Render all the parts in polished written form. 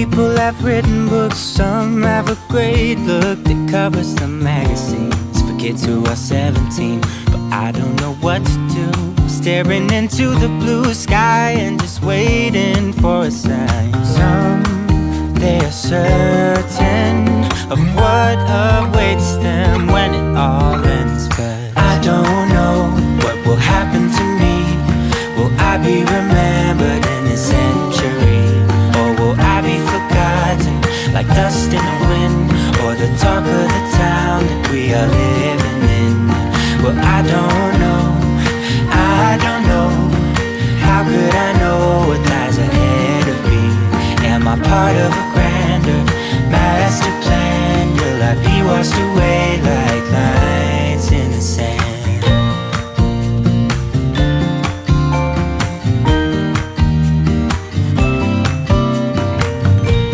people have written books, some have a great look that covers the magazines for kids who are 17. But I don't know what to do, staring into the blue sky and just waiting for a sign. Some, they are certain of what awaits them when it all ends. But I don't know what will happen to me. Will I be remembered in a century? Or will I be forgotten like dust in the wind? Or the talk of the town that we are living in? Well, I don't know, I don't know. How could I know what lies ahead of me? Am I part of a grander master plan? Will I be washed away like lines in the sand?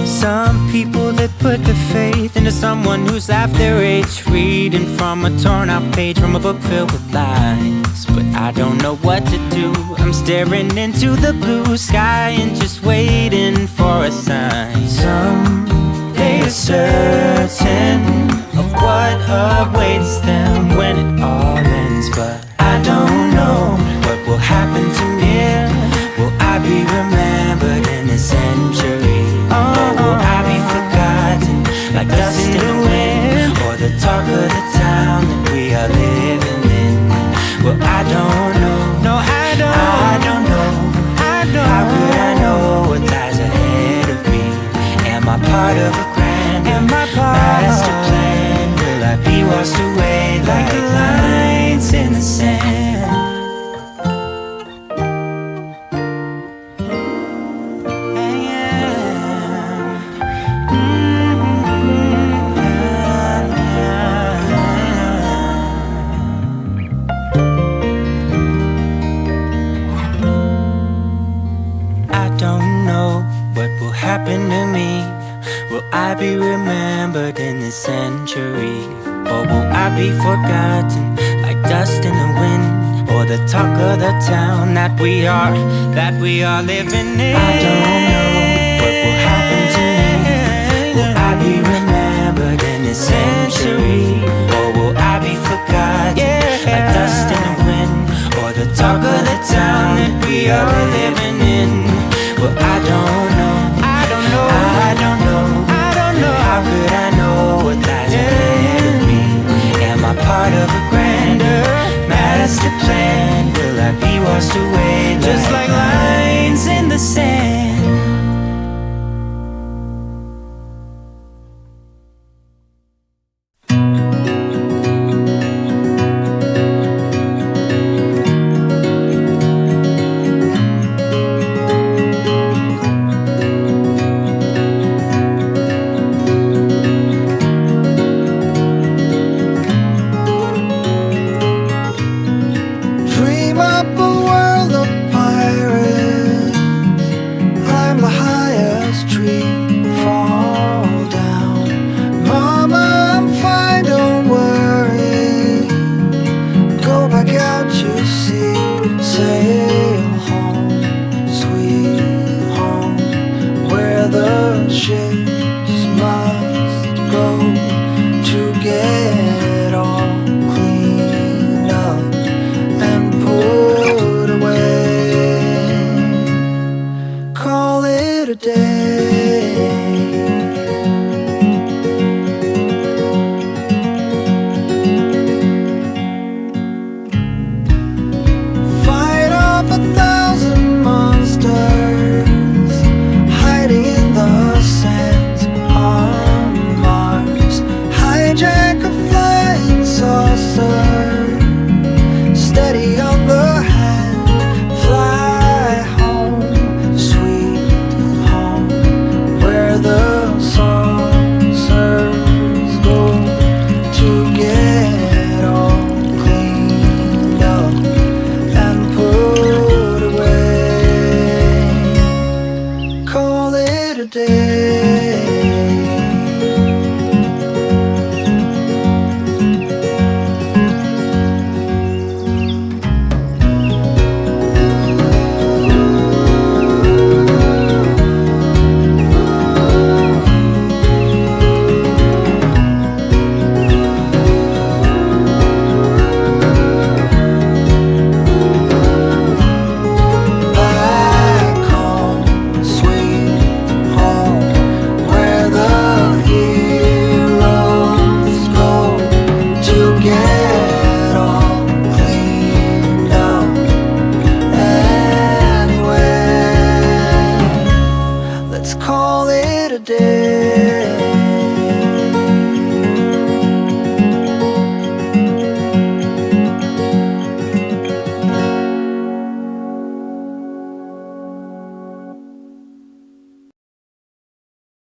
Some people that put their faith into someone who's half their age, reading from a torn out page from a book filled with lies. But I don't know what to do. I'm staring into the blue sky and just waiting for a sign. Some, they are certain of what awaits them when it all ends. But I don't know what will happen to me. Will I be remembered in a century? Or will I be forgotten like dust in the wind? Or the talk of the town that we are living in? Well, I don't know. No, I don't know. How could I know what lies ahead of me? Am I part of a grander master plan? Will I be washed away like lines in the sand? Happen to me? Will I be remembered in this century? Or will I be forgotten like dust in the wind? Or the talk of the town that we are living in? I don't know what will happen to me. Will I be remembered in this century? Or will I be forgotten like dust in the wind? Or the talk of the town that we are living in? Well, I don't know. I don't know. How could I know what lies ahead of me? Am I part of a grander master plan? Will I be washed away